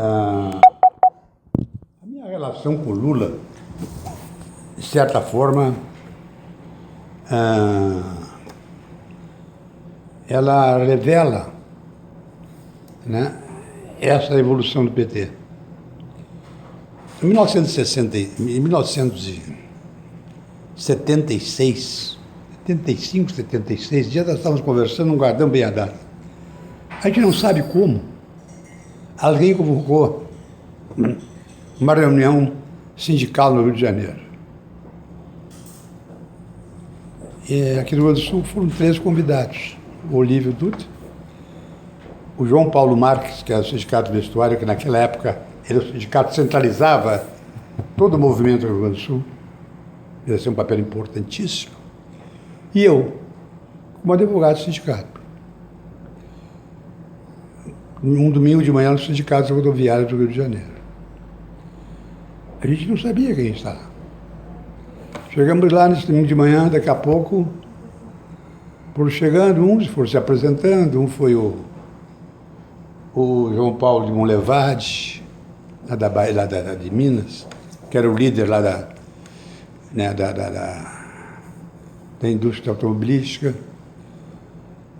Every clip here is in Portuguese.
A minha relação com o Lula, de certa forma, ela revela, né, essa evolução do PT. Em 1976, 75, 76, dias nós estávamos conversando num guardão bem a data. A gente não sabe como. Alguém convocou uma reunião sindical no Rio de Janeiro. E aqui no Rio Grande do Sul foram 3 convidados. O Olívio Dutra, o João Paulo Marques, que era o sindicato vestuário, que naquela época era o sindicato que centralizava todo o movimento do Rio Grande do Sul. Ia ser um papel importantíssimo. E eu, como advogado do sindicato. Um domingo de manhã no sindicato rodoviário do Rio de Janeiro. A gente não sabia quem estava. Chegamos lá nesse domingo de manhã, daqui a pouco, foram chegando, uns foram se apresentando, um foi o João Paulo de Monlevade, lá de Minas, que era o líder lá da indústria automobilística.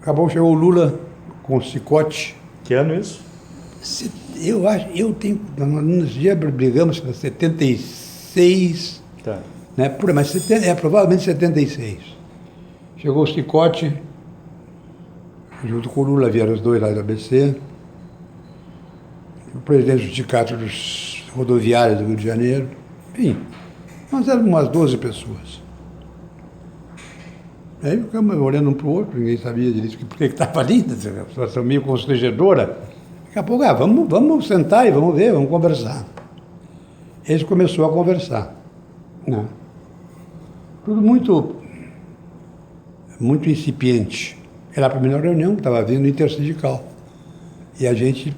Chegou o Lula com o Cicote. Que ano isso? Nos dias brigamos para 76, Tá. né? Mas provavelmente 76. Chegou o Cicote, junto com o Lula, vieram os dois lá do ABC, o presidente do sindicato dos rodoviários do Rio de Janeiro, enfim, nós éramos umas 12 pessoas. Aí ficamos olhando um para o outro, ninguém sabia direito por que estava ali, uma situação meio constrangedora. Daqui a pouco, vamos sentar e vamos ver, vamos conversar. Eles começaram a conversar, né? Tudo muito incipiente. Era a primeira reunião que estava vindo intersindical. E a gente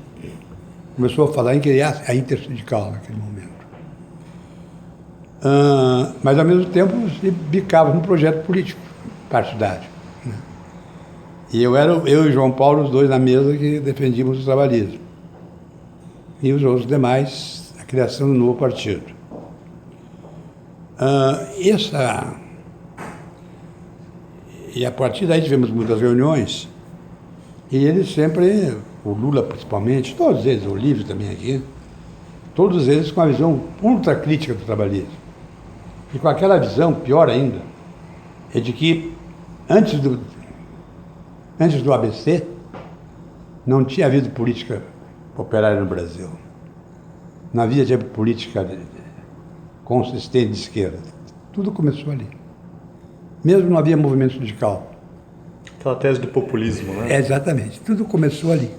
começou a falar em criar a intersindical naquele momento. Mas, ao mesmo tempo, se bicava num projeto político partidário, né? E eu e o João Paulo, os dois na mesa, que defendíamos o trabalhismo. E os outros demais, a criação do novo partido. E a partir daí tivemos muitas reuniões, e eles sempre, o Lula principalmente, todos eles, o Olívio também aqui, todos eles com a visão ultra crítica do trabalhismo. E com aquela visão, pior ainda, é de que antes do ABC, não tinha havido política operária no Brasil. Não havia política consistente de esquerda. Tudo começou ali. Mesmo não havia movimento sindical. Aquela tese do populismo, né? Exatamente. Tudo começou ali.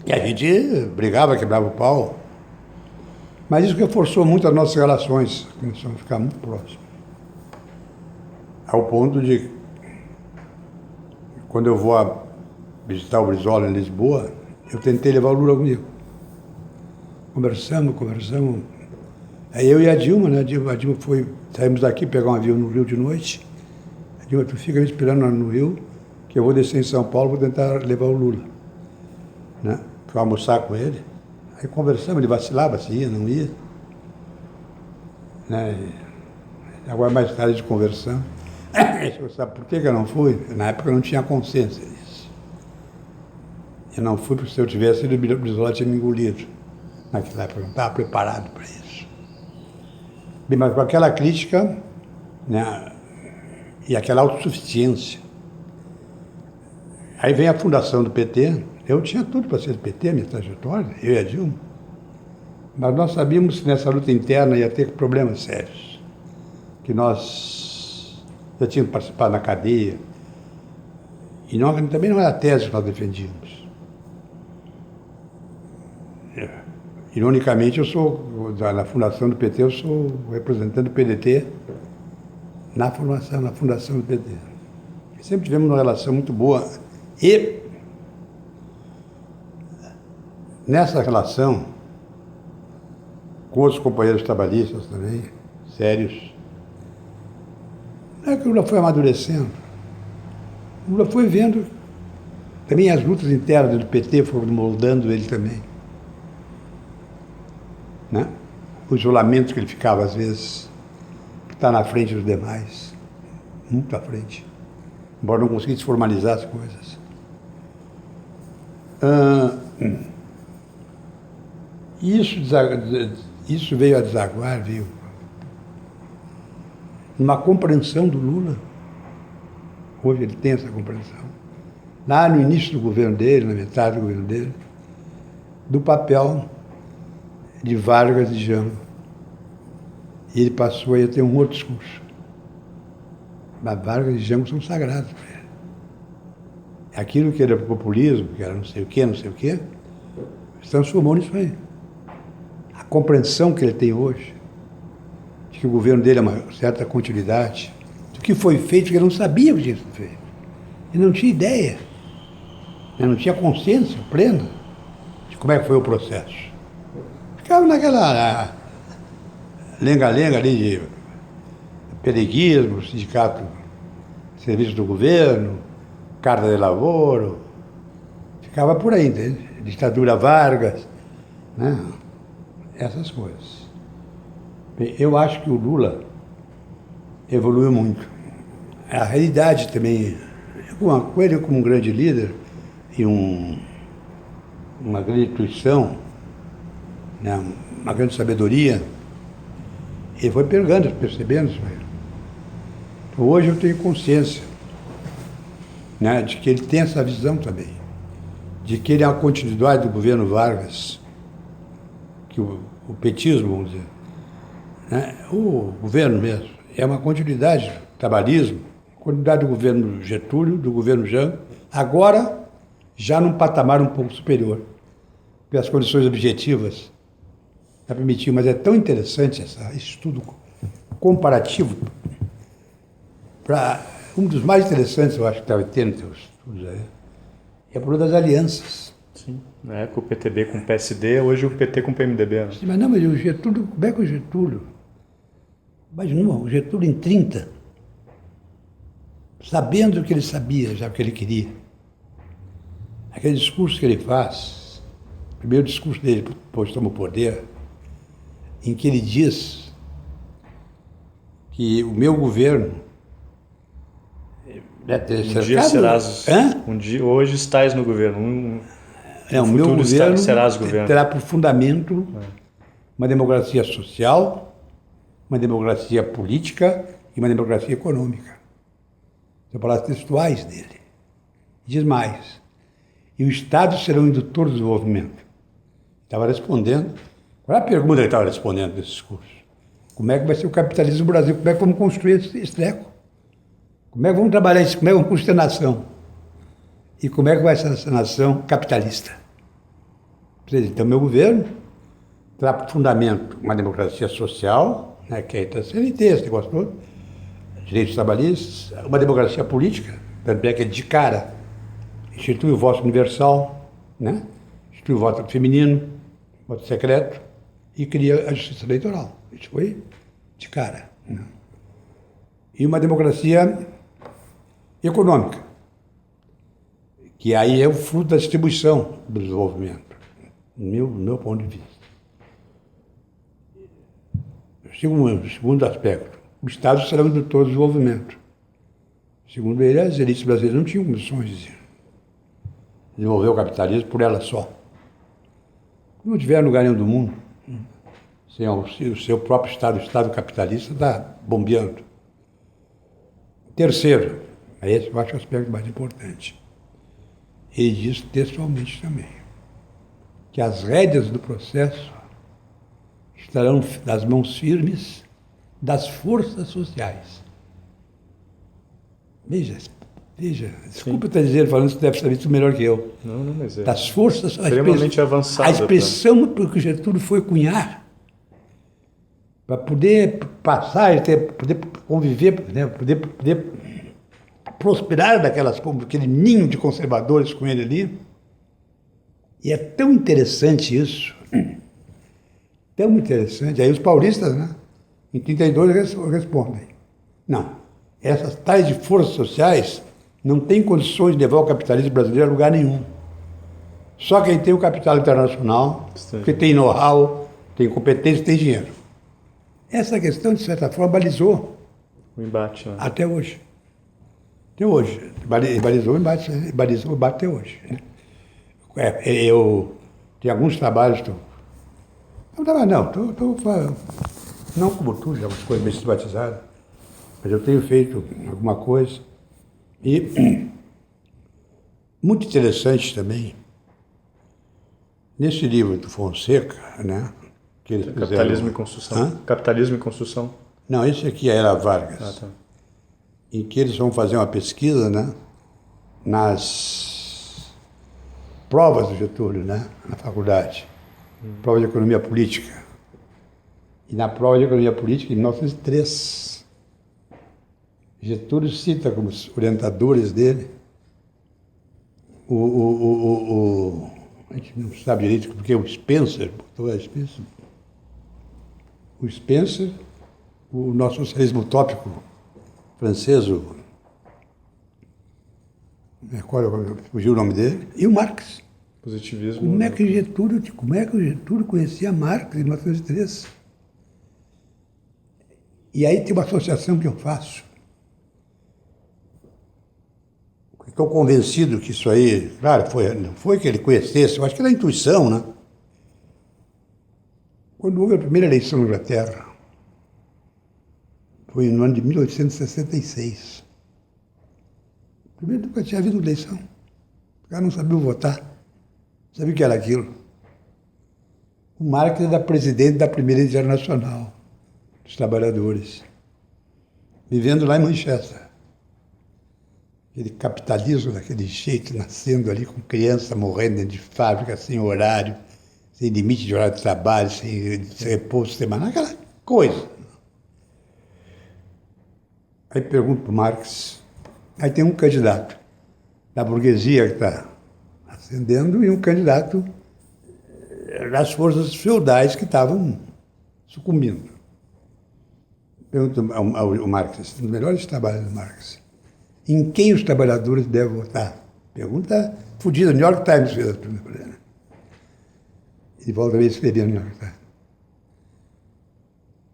E a gente brigava, quebrava o pau. Mas isso reforçou muito as nossas relações. Começamos a ficar muito próximos. Ao ponto de, quando eu vou visitar o Brizola em Lisboa, eu tentei levar o Lula comigo. Conversamos. Aí eu e a Dilma, né? A Dilma saímos daqui, pegar um avião no Rio de noite. A Dilma, tu fica me esperando no Rio, que eu vou descer em São Paulo, vou tentar levar o Lula, né? Fui almoçar com ele. Aí conversamos, ele vacilava se ia, não ia, né? Agora mais tarde conversamos. Sabe por que eu não fui? Na época eu não tinha consciência disso. Eu não fui porque se eu tivesse ido, o Brizola tinha me engolido. Naquela época eu não estava preparado para isso. Bem, mas com aquela crítica, né, e aquela autossuficiência. Aí vem a fundação do PT. Eu tinha tudo para ser do PT, a minha trajetória, eu e a Dilma. Mas nós sabíamos que nessa luta interna ia ter problemas sérios. Que nós já tínhamos participado na cadeia. E também não era a tese que nós defendíamos. Ironicamente, na fundação do PT, eu sou representante do PDT na fundação do PT. Sempre tivemos uma relação muito boa. E nessa relação, com outros companheiros trabalhistas também, sérios, não é que o Lula foi amadurecendo. O Lula foi vendo Também as lutas internas do PT foram moldando ele também. Né? O isolamento que ele ficava, às vezes, está na frente dos demais, muito à frente, embora não conseguisse formalizar as coisas. Isso veio a desaguar, numa compreensão do Lula. Hoje ele tem essa compreensão. Lá no início do governo dele, na metade do governo dele, do papel de Vargas e Jango. E ele passou a ter um outro discurso. Mas Vargas e Jango são sagrados para ele. Aquilo que era populismo, que era não sei o quê, se transformou nisso aí. A compreensão que ele tem hoje, de que o governo dele é uma certa continuidade, do que foi feito, que ele não sabia o que tinha sido feito. Ele não tinha ideia. Ele não tinha consciência plena de como é que foi o processo. Ficava naquela lenga-lenga ali de pereguismo, sindicato de serviço do governo, Carta de Lavoro, ficava por aí, entende? Ditadura Vargas, né? Essas coisas. Bem, eu acho que o Lula evoluiu muito. A realidade também, com ele como um grande líder e uma grande intuição, né? Uma grande sabedoria, ele foi percebendo isso aí. Então, hoje eu tenho consciência, né, de que ele tem essa visão também, de que ele é a continuidade do governo Vargas, que o petismo, vamos dizer, né, o governo mesmo, é uma continuidade do trabalhismo, continuidade do governo Getúlio, do governo Jango, agora já num patamar um pouco superior, porque as condições objetivas já permitiam, mas é tão interessante esse estudo comparativo, um dos mais interessantes, eu acho que estava tendo nos teus estudos aí, é por das alianças. Sim, na época o PTB com o PSD, hoje o PT com o PMDB. Né? Sim, mas não, mas o Getúlio, como é que o Getúlio, imagina, o Getúlio em 30, sabendo o que ele sabia, já o que ele queria, aquele discurso que ele faz, o primeiro discurso dele, depois toma o poder, em que ele diz que o meu governo hoje estás no governo. O meu governo serás governo. Terá por fundamento uma democracia social, uma democracia política e uma democracia econômica. São palavras textuais dele. Diz mais. E o Estado será um indutor do desenvolvimento. Estava respondendo. Qual é a pergunta que ele estava respondendo nesse discurso? Como é que vai ser o capitalismo no Brasil? Como é que vamos construir esse treco? Como é que vamos trabalhar isso? Como é que vamos construir a nação? E como é que vai ser essa nação capitalista? Então, meu governo terá por fundamento uma democracia social, né, que é a CLT, esse negócio todo, direitos trabalhistas, uma democracia política, tanto é que é de cara, institui o voto universal, né, institui o voto feminino, voto secreto, e cria a justiça eleitoral. Isso foi de cara. Né? E uma democracia econômica, que aí é o fruto da distribuição do desenvolvimento, no meu ponto de vista. Segundo aspecto, o Estado será o indutor do desenvolvimento. Segundo ele, as elites brasileiras não tinham condições de desenvolver o capitalismo por elas só. Não tiveram lugar nenhum do mundo. Sem o seu próprio Estado, o Estado capitalista, está bombeando. Terceiro, esse eu acho o aspecto mais importante. Ele diz textualmente também que as rédeas do processo estarão nas mãos firmes das forças sociais. Veja, desculpa estar dizendo, falando isso, deve saber isso melhor que eu. Não, mas é das forças extremamente avançada. A expressão que o Getúlio foi cunhar para poder passar, poder conviver, né, poder prosperar aquele ninho de conservadores com ele ali. E é tão interessante isso, tão interessante. Aí os paulistas, né, em 32 respondem, não, essas tais de forças sociais não tem condições de levar o capitalismo brasileiro a lugar nenhum. Só quem tem o capital internacional, que tem know-how, tem competência, tem dinheiro. Essa questão, de certa forma, balizou O embate, né? até hoje. Até hoje. Balizou o embate até hoje. Né? Eu tenho alguns trabalhos. Não como tu, já algumas coisas meio sistematizadas, mas eu tenho feito alguma coisa. E muito interessante também, nesse livro do Fonseca, né? Que eles Capitalismo fizeram, e Construção. Capitalismo e Construção. Não, esse aqui é Era Vargas. Tá. Em que eles vão fazer uma pesquisa, né? Nas provas do Getúlio, né? Na faculdade. Prova de Economia Política. E na prova de Economia Política, em 1903, Getúlio cita como os orientadores dele a gente não sabe direito porque o Spencer, o nosso socialismo utópico francês, fugiu o nome dele, e o Marx. Positivismo. Como é que o Getúlio conhecia Marx em 1903? E aí tem uma associação que eu faço. Estou convencido que isso aí, claro, não foi que ele conhecesse, eu acho que era intuição, né? Quando houve a primeira eleição na Inglaterra, foi no ano de 1866. Primeiro nunca tinha havido eleição. O cara não sabia votar. Não sabia o que era aquilo. O Marx era presidente da primeira Internacional dos Trabalhadores, vivendo lá em Manchester. Aquele capitalismo daquele jeito, nascendo ali com criança morrendo dentro de fábrica, sem horário, sem limite de horário de trabalho, sem repouso semanal, aquela coisa. Aí pergunto para o Marx, aí tem um candidato da burguesia que está ascendendo e um candidato das forças feudais que estavam sucumbindo. Pergunto ao Marx, um dos melhores trabalhos do Marx, em quem os trabalhadores devem votar? Pergunta fodida, New York Times fez a pergunta. E volta a escrever no New York Times.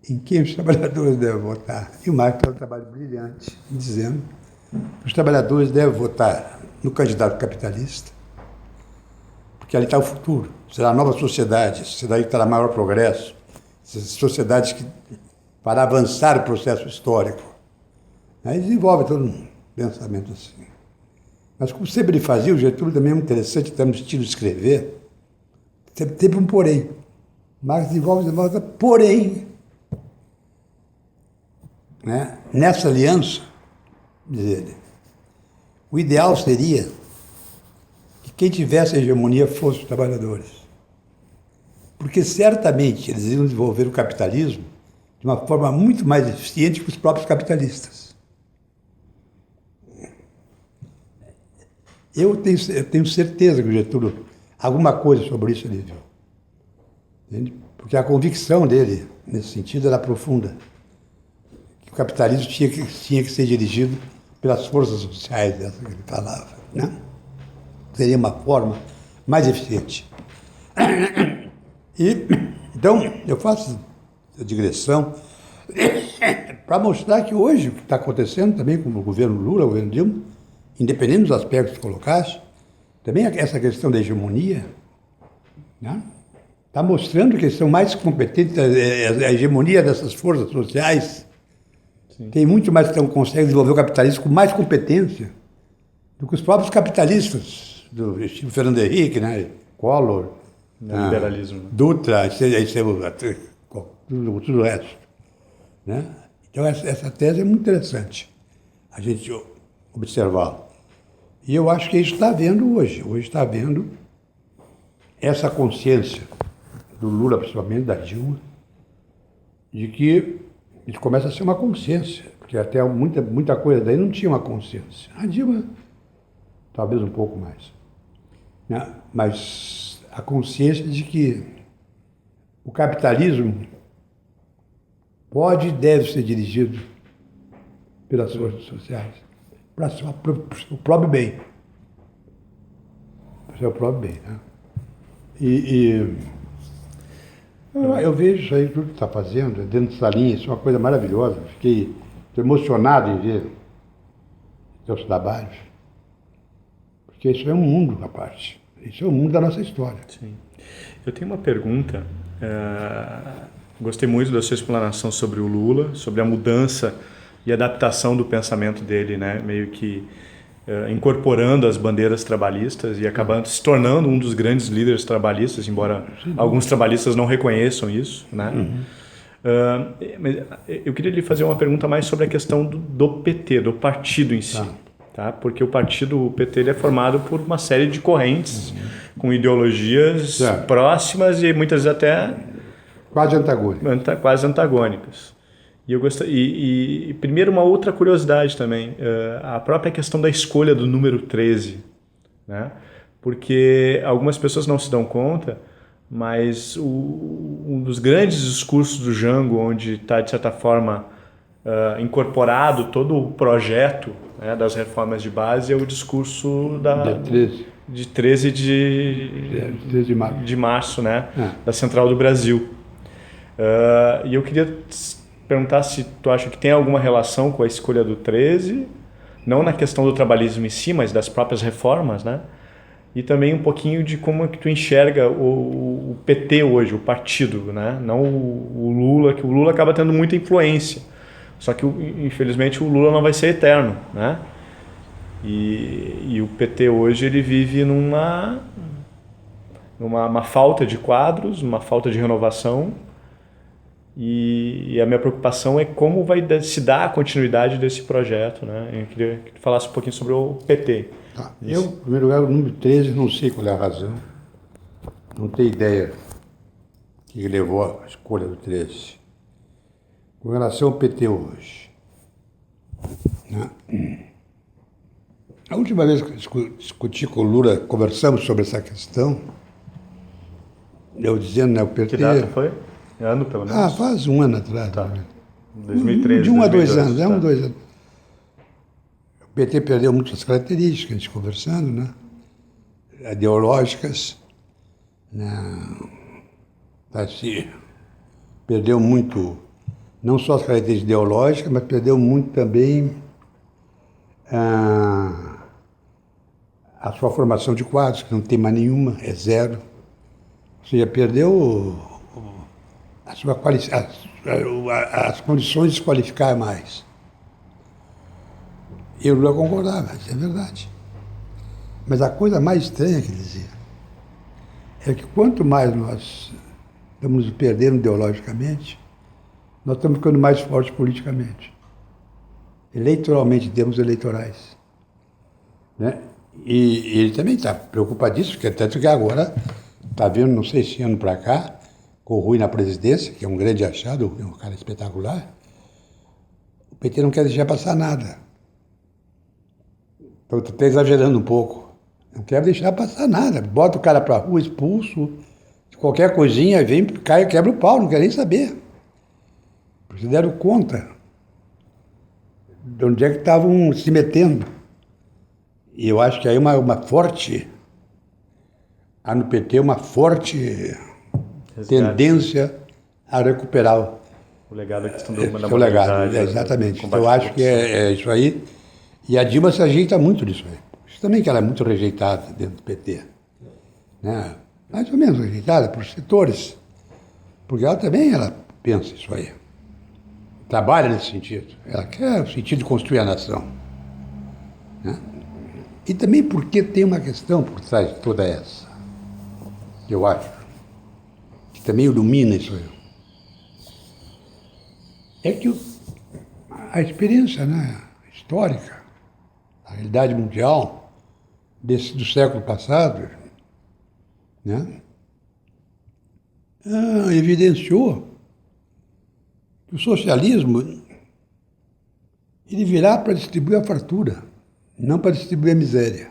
Em quem os trabalhadores devem votar? E o Marx faz um trabalho brilhante, dizendo que os trabalhadores devem votar no candidato capitalista, porque ali está o futuro. Será a nova sociedade, a sociedade que terá maior progresso, sociedades que para avançar o processo histórico. Aí desenvolve todo um pensamento assim. Mas como sempre ele fazia, o Getúlio também é muito interessante, está no estilo de escrever, sempre um porém. Marx desenvolve, porém, né? Nessa aliança, diz ele, o ideal seria que quem tivesse a hegemonia fosse os trabalhadores. Porque certamente eles iam desenvolver o capitalismo de uma forma muito mais eficiente que os próprios capitalistas. Eu tenho certeza que o Getúlio, alguma coisa sobre isso ele viu. Entende? Porque a convicção dele, nesse sentido, era profunda. Que o capitalismo tinha que ser dirigido pelas forças sociais, dessa que ele falava. Né? Seria uma forma mais eficiente. Então, eu faço a digressão para mostrar que hoje, o que está acontecendo também com o governo Lula, o governo Dilma, independente dos aspectos que colocaste, também essa questão da hegemonia, né? Está mostrando que eles são mais competentes, a hegemonia dessas forças sociais. Sim. Tem muito mais que conseguem desenvolver o capitalismo com mais competência do que os próprios capitalistas, do estilo Fernando Henrique, né? Collor, liberalismo. Dutra, tudo o resto. Né? Então essa tese é muito interessante a gente observar. E eu acho que isso está havendo hoje. Hoje está havendo essa consciência do Lula, principalmente da Dilma, de que isso começa a ser uma consciência, porque até muita coisa daí não tinha uma consciência. A Dilma, talvez um pouco mais. Né? Mas a consciência de que o capitalismo pode e deve ser dirigido pelas forças sociais, para o próprio bem. Para o seu próprio bem. Né? Eu vejo isso aí, tudo que está fazendo, dentro dessa linha, isso é uma coisa maravilhosa. Fiquei emocionado em ver seus trabalhos. Porque isso é um mundo à parte. Isso é o mundo da nossa história. Sim. Eu tenho uma pergunta. Gostei muito da sua explanação sobre o Lula, sobre a mudança e adaptação do pensamento dele, né? Meio que incorporando as bandeiras trabalhistas e acabando se tornando um dos grandes líderes trabalhistas, embora alguns trabalhistas não reconheçam isso, né? Mas eu queria lhe fazer uma pergunta mais sobre a questão do PT, do partido em si. Tá? Porque o PT ele é formado por uma série de correntes com ideologias próximas e muitas vezes até quase antagônicas. E primeiro uma outra curiosidade também, a própria questão da escolha do número 13, né? Porque algumas pessoas não se dão conta, mas um dos grandes discursos do Jango, onde está de certa forma incorporado todo o projeto, né, das reformas de base, é o discurso de 13 de março, né, da Central do Brasil. E eu queria perguntar se tu acha que tem alguma relação com a escolha do 13, não na questão do trabalhismo em si, mas das próprias reformas, né? E também um pouquinho de como é que tu enxerga o PT hoje, o partido, né? Não o Lula, que o Lula acaba tendo muita influência. Só que, infelizmente, o Lula não vai ser eterno, né? E o PT hoje ele vive numa falta de quadros, uma falta de renovação. E a minha preocupação é como vai se dar a continuidade desse projeto, né? Eu queria que tu falasse um pouquinho sobre o PT. Eu, em primeiro lugar, o número 13, não sei qual é a razão. Não tenho ideia que levou à escolha do 13. Com relação ao PT hoje, né? A última vez que eu discuti com o Lula, conversamos sobre essa questão, eu dizendo, né, o PT... Que data foi? Ano, pelo menos? Faz um ano atrás. Tá. Né? 2013, de 1 a 2 anos, tá. 2 anos. O PT perdeu muitas características, a gente conversando, né? Ideológicas, né? Assim, perdeu muito, não só as características ideológicas, mas perdeu muito também a sua formação de quadros, que não tem mais nenhuma, é zero. Ou seja, perdeu as condições de se qualificar mais. Eu não concordava, isso é verdade. Mas a coisa mais estranha que ele dizia é que quanto mais nós estamos nos perdendo ideologicamente, nós estamos ficando mais fortes politicamente. Eleitoralmente, em termos eleitorais. Né? E ele também está preocupadíssimo, porque tanto que agora está vendo, não sei se ano para cá, com o Rui na presidência, que é um grande achado, é um cara espetacular, o PT não quer deixar passar nada. Estou até exagerando um pouco. Não quer deixar passar nada. Bota o cara para a rua, expulso, qualquer coisinha, vem, cai e quebra o pau, não quer nem saber. Porque deram conta de onde é que estavam se metendo. E eu acho que aí uma forte, há no PT uma forte tendência a recuperar o legado da questão da o legado, exatamente. Então, eu acho que é isso aí. E a Dilma se ajeita muito nisso aí. Isso também que ela é muito rejeitada dentro do PT. Né? Mais ou menos rejeitada por setores. Porque ela também pensa isso aí. Trabalha nesse sentido. Ela quer o sentido de construir a nação. Né? E também porque tem uma questão por trás de toda essa, que eu acho, que também ilumina isso aí. É que a experiência, né, histórica, a realidade mundial do século passado, né, evidenciou que o socialismo ele virá para distribuir a fartura, não para distribuir a miséria.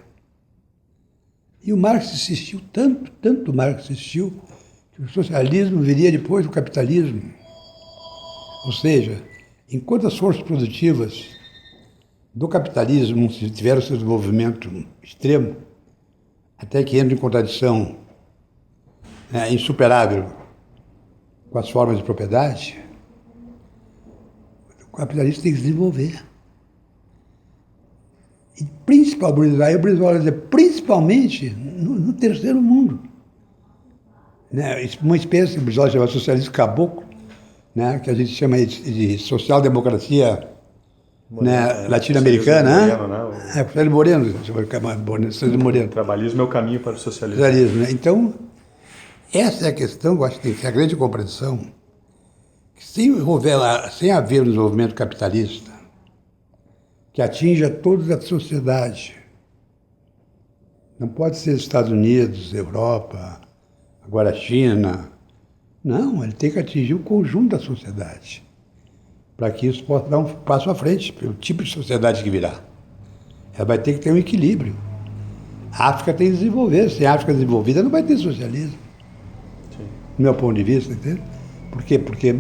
E o Marx insistiu tanto Marx insistiu, que o socialismo viria depois do capitalismo. Ou seja, enquanto as forças produtivas do capitalismo, se tiver o seu desenvolvimento extremo, até que entra em contradição insuperável com as formas de propriedade, o capitalismo tem que se desenvolver. E principalmente no terceiro mundo. Né? Uma espécie, o Brizola chama socialismo caboclo, né? Que a gente chama de social-democracia latino-americana. Socialismo Moreno. Trabalhismo é o caminho para o socialismo. Né? Então, essa é a questão, eu acho que tem que ser a grande compreensão, que sem haver um desenvolvimento capitalista que atinja toda a sociedade, não pode ser Estados Unidos, Europa, agora a China. Não, ele tem que atingir o conjunto da sociedade, para que isso possa dar um passo à frente, pelo tipo de sociedade que virá. Ela vai ter que ter um equilíbrio. A África tem que desenvolver. Sem a África desenvolvida, não vai ter socialismo. Sim. Do meu ponto de vista, entende? Por quê? Porque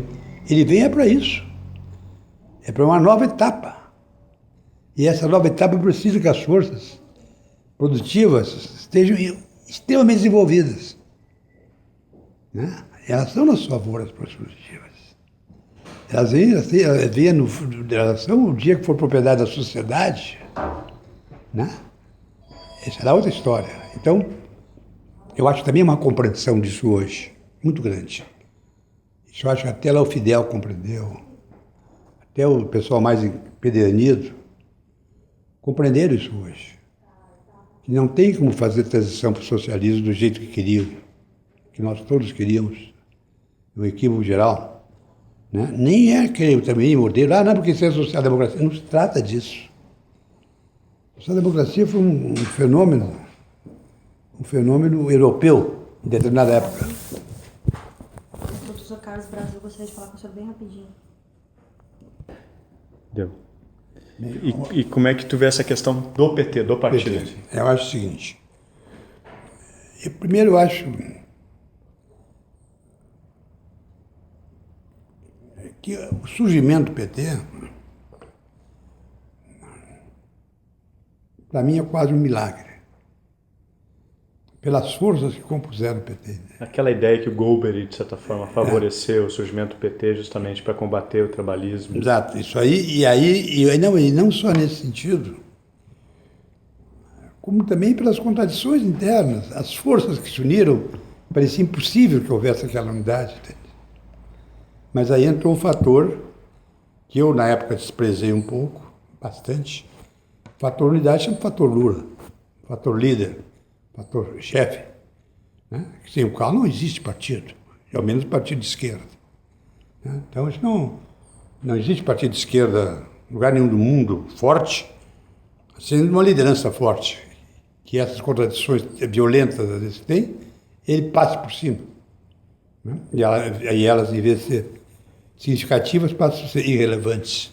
ele vem para isso. É para uma nova etapa. E essa nova etapa precisa que as forças produtivas estejam extremamente desenvolvidas. Né? Elas são nas favor das forças produtivas. Elas são o dia que for propriedade da sociedade, né? Essa será outra história. Então, eu acho também uma compreensão disso hoje, muito grande. Isso eu acho que até lá o Fidel compreendeu, até o pessoal mais empedernido compreenderam isso hoje. Que não tem como fazer transição para o socialismo do jeito que queriam, que nós todos queríamos, no equívoco geral. Né? Nem é aquele também modelo, não, porque isso é social-democracia. Não se trata disso. A social-democracia foi um fenômeno europeu, em determinada época. O professor Carlos Brasil gostaria de falar com o senhor bem rapidinho. Deu. E como é que tu vê essa questão do PT, do partido? PT. Eu acho o seguinte. Primeiro, eu acho que o surgimento do PT, para mim, é quase um milagre. Pelas forças que compuseram o PT. Aquela ideia que o Golbery, de certa forma, favoreceu o surgimento do PT justamente para combater o trabalhismo. Exato, isso aí. E não só nesse sentido, como também pelas contradições internas. As forças que se uniram, parecia impossível que houvesse aquela unidade. Mas aí entrou um fator que eu, na época, desprezei um pouco, bastante. O fator unidade chama fator Lula, fator líder, fator chefe. Né? Sem o qual não existe partido, ao menos partido de esquerda. Né? Então, isso não existe partido de esquerda em lugar nenhum do mundo forte, sendo uma liderança forte, que essas contradições violentas às vezes tem, ele passa por cima. Né? E elas, em vez de ser significativas, passam a ser irrelevantes.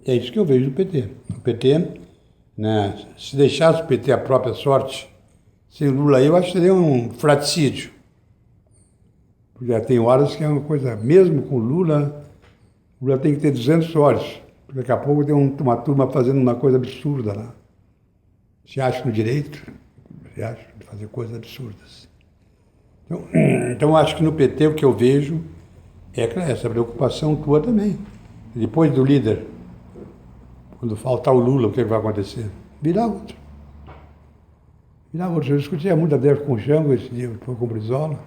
É isso que eu vejo do PT. O PT, né, se deixasse o PT a própria sorte, sem Lula aí, eu acho que seria um fraticídio. Porque já tem horas que é uma coisa, mesmo com Lula tem que ter 200 olhos. Porque daqui a pouco tem uma turma fazendo uma coisa absurda lá. Se acha no direito, se acha de fazer coisas absurdas. Então, eu acho que no PT o que eu vejo é essa preocupação tua também. Depois do líder, quando faltar o Lula, o que vai acontecer? Virar outro. Eu discutia muito a débito com o Jango esse dia, com o Brizola.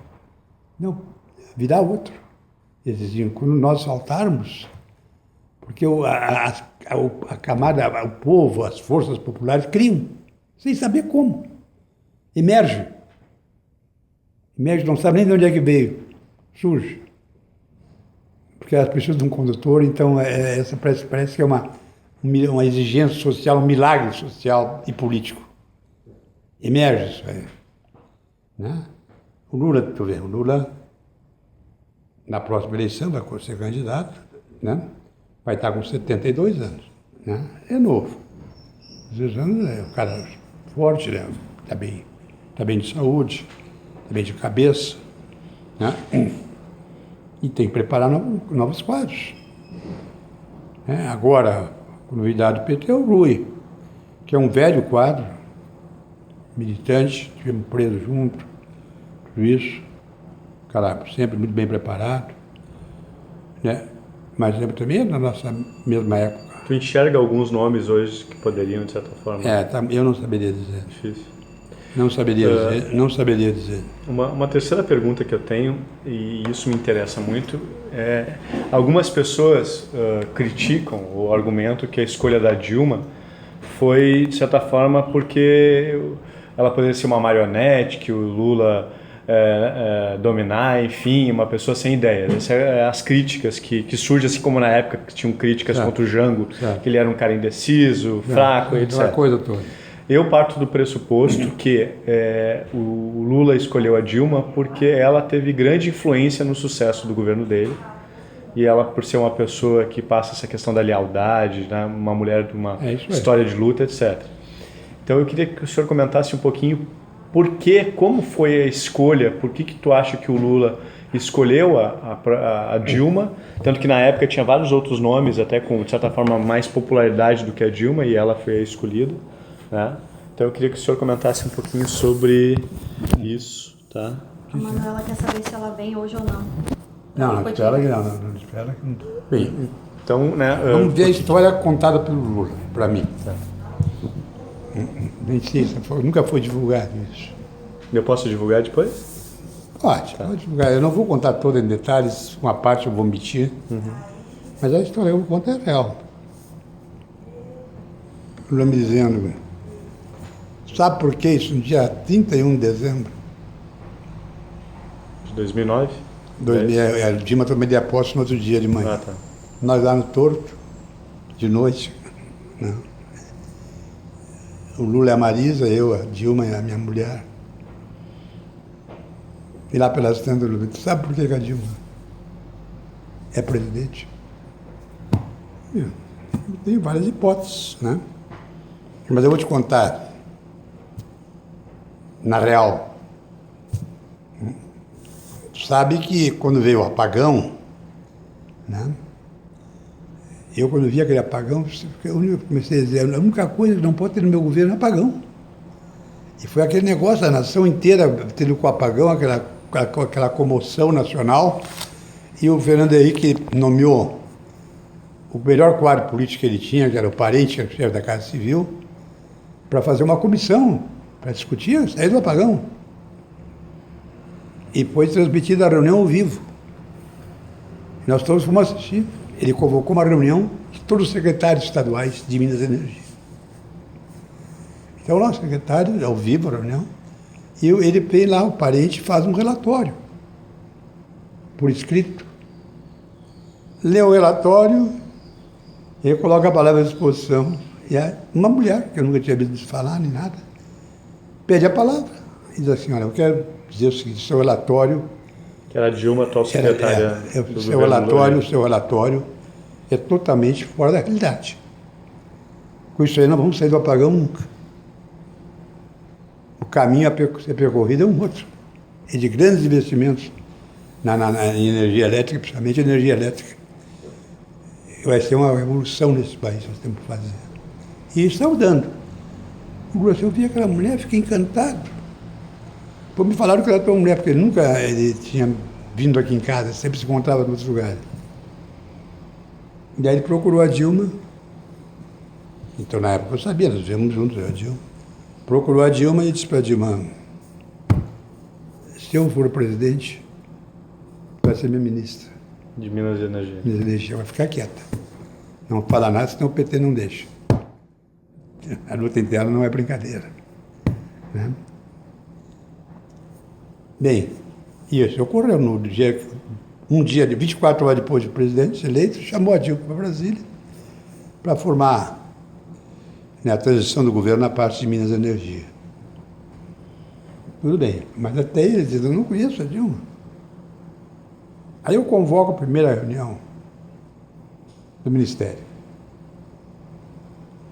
Não, virar outro. Eles diziam, quando nós faltarmos, porque a camada, o povo, as forças populares criam, sem saber como. Emerge, não sabe nem de onde é que veio. Surge. Porque as pessoas de um condutor, então, essa parece que é uma exigência social, um milagre social e político. Emerge isso aí. Né? O Lula, na próxima eleição, vai ser candidato, né? Vai estar com 72 anos. Né? É novo. 16 anos é um cara forte, né? Tá bem de saúde, tá bem de cabeça. Né? E tem que preparar novos quadros. Agora, novidade do PT é o Rui, que é um velho quadro, militante, estivemos presos juntos, tudo isso, cara sempre muito bem preparado, né? Mas também é da nossa mesma época. Tu enxerga alguns nomes hoje que poderiam, de certa forma... Eu não saberia dizer. Difícil. Não saberia dizer. Uma terceira pergunta que eu tenho, e isso me interessa muito, é... Algumas pessoas criticam o argumento que a escolha da Dilma foi, de certa forma, porque ela poderia ser uma marionete, que o Lula dominar, enfim, uma pessoa sem ideias. Essas são as críticas que surgem, assim como na época que tinham críticas contra o Jango, que ele era um cara indeciso, fraco, etc. Aquela coisa toda. Eu parto do pressuposto que o Lula escolheu a Dilma porque ela teve grande influência no sucesso do governo dele, e ela, por ser uma pessoa que passa essa questão da lealdade, né, uma mulher de uma história de luta, etc. Então eu queria que o senhor comentasse um pouquinho como foi a escolha, por que tu acha que o Lula escolheu a Dilma, tanto que na época tinha vários outros nomes, até com, de certa forma, mais popularidade do que a Dilma, e ela foi a escolhida, né? Então eu queria que o senhor comentasse um pouquinho sobre isso, tá? A Manuela quer saber se ela vem hoje ou não. Não espera que não. Bem, então, né, vamos ver a história contada pelo Lula, para mim. Tá. Nem sei, nunca foi divulgado isso. Eu posso divulgar depois? Pode divulgar. Eu não vou contar toda em detalhes, uma parte eu vou omitir, mas a história que eu vou contar é real. O Lula me dizendo, sabe por que isso? No dia 31 de dezembro De 2009? A Dilma também de posse no outro dia de manhã. Ah, tá. Nós lá no Torto, de noite. Não. O Lula e a Marisa, eu, a Dilma e a minha mulher. E lá pelas tantas, o Lula disse, sabe por que a Dilma é presidente? Eu tenho várias hipóteses, né? Mas eu vou te contar, na real. Tu sabe que quando veio o apagão, né? Eu, quando vi aquele apagão, eu comecei a dizer, a única coisa que não pode ter no meu governo é apagão. E foi aquele negócio, a nação inteira tendo com o apagão, aquela comoção nacional, e o Fernando Henrique nomeou o melhor quadro político que ele tinha, que era o parente, que era o chefe da Casa Civil, para fazer uma comissão, para discutir a saída do apagão. E foi transmitida a reunião ao vivo. E nós todos fomos assistir. Ele convocou uma reunião de todos os secretários estaduais de Minas e Energia. Então, lá o secretário, ao vivo, a reunião, e ele vem lá, o parente, faz um relatório, por escrito. Lê o relatório, ele coloca a palavra à disposição, e uma mulher, que eu nunca tinha visto falar, nem nada, pede a palavra, e diz assim, olha, eu quero dizer o seguinte, seu relatório... Que era a Dilma, atual secretária do seu relatório é totalmente fora da realidade. Com isso aí, nós vamos sair do apagão nunca. O caminho a ser percorrido é um outro. É de grandes investimentos em energia elétrica, principalmente energia elétrica. Vai ser uma revolução nesse país que nós temos que fazer. E estão dando. Eu vi aquela mulher, fiquei encantado. Depois me falaram que ela era uma mulher, porque ele tinha vindo aqui em casa, sempre se encontrava em outros lugares. E aí ele procurou a Dilma. Então, na época, eu sabia, nós vivemos juntos, a Dilma. Procurou a Dilma e disse para a Dilma, se eu for o presidente, vai ser minha ministra. De Minas e Energia. Minas e Energia, vai ficar quieta. Não fala nada, senão o PT não deixa. A luta interna não é brincadeira. Né? Bem, isso ocorreu no dia, 24 horas depois do presidente eleito, chamou a Dilma para Brasília para formar, né, a transição do governo na parte de Minas e Energia. Tudo bem, mas até ele diz, eu não conheço a Dilma. Aí eu convoco a primeira reunião do Ministério.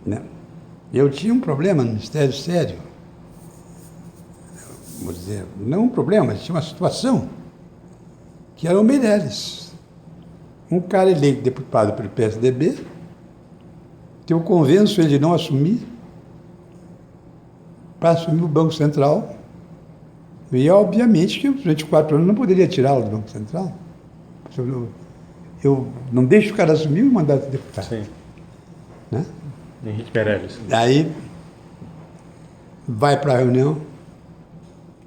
Né? Eu tinha um problema no Ministério sério. Vou dizer, não um problema, mas tinha uma situação, que era o Meirelles. Um cara eleito deputado pelo PSDB, que eu convenço ele de não assumir, para assumir o Banco Central. E, obviamente, que durante 4 anos não poderia tirá-lo do Banco Central. Eu não deixo o cara assumir o mandato de deputado. Sim. Né? Henrique Meirelles. Daí, vai para a reunião,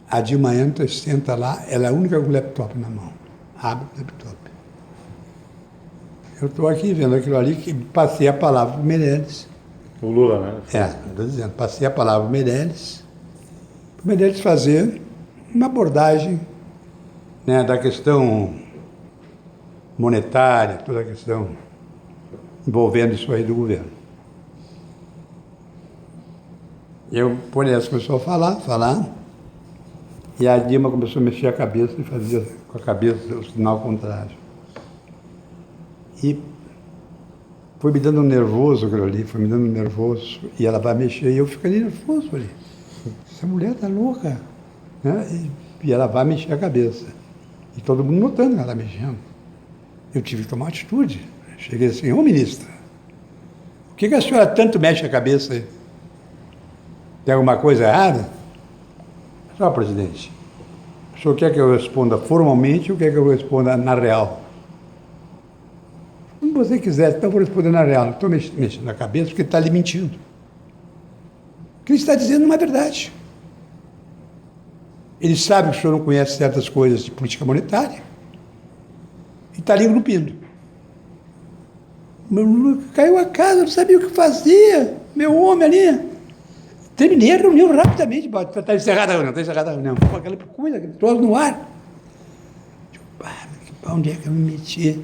a Dilma entra, senta lá, ela é a única com o laptop na mão. Abre o laptop. Eu estou aqui vendo aquilo ali, que passei a palavra para o Meirelles. O Lula, né? Estou dizendo, passei a palavra para o Meirelles fazer uma abordagem, né, da questão monetária, toda a questão envolvendo isso aí do governo. Eu, por isso, começou a falar, e a Dilma começou a mexer a cabeça e fazia com a cabeça o sinal contrário. E foi me dando nervoso aquilo ali, e ela vai mexer, e eu fico ali nervoso ali. Essa mulher tá louca, né? E ela vai mexer a cabeça. E todo mundo notando que ela está mexendo. Eu tive que tomar uma atitude. Cheguei assim, ô ministra, por que a senhora tanto mexe a cabeça aí? Tem alguma coisa errada? Só, presidente, o senhor quer que eu responda formalmente ou quer que eu responda na real? Como você quiser, então eu vou responder na real. Não estou mexendo na cabeça porque ele está lhe mentindo. O que ele está dizendo não é verdade. Ele sabe que o senhor não conhece certas coisas de política monetária e está lhe engrupindo. Meu Lula caiu a casa, não sabia o que fazia. Meu homem ali. Terminei a reunião rapidamente. Está encerrada a reunião, Com aquela coisa, aquele troço no ar. Onde é que eu me meti?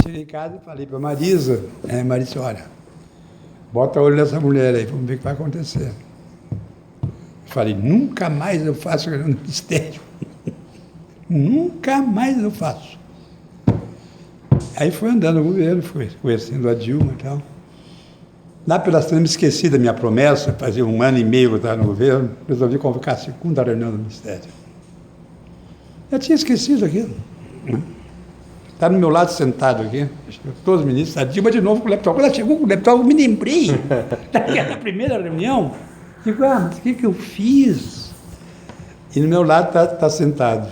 Cheguei em casa e falei para a Marisa. Marisa, olha, bota olho nessa mulher aí, vamos ver o que vai acontecer. Falei, nunca mais eu faço reunião do Ministério. Nunca mais eu faço. Aí foi andando o governo, foi conhecendo a Dilma e tal. Lá pelas tantas, me esqueci da minha promessa, fazia 1 ano e meio que eu estava no governo, resolvi convocar a segunda reunião do Ministério. Eu tinha esquecido aquilo. Está no meu lado sentado aqui, todos os ministros, a Dilma de novo com o laptop. Quando ela chegou com o laptop, eu me lembrei daquela primeira reunião. Digo, mas o que eu fiz? E no meu lado está sentado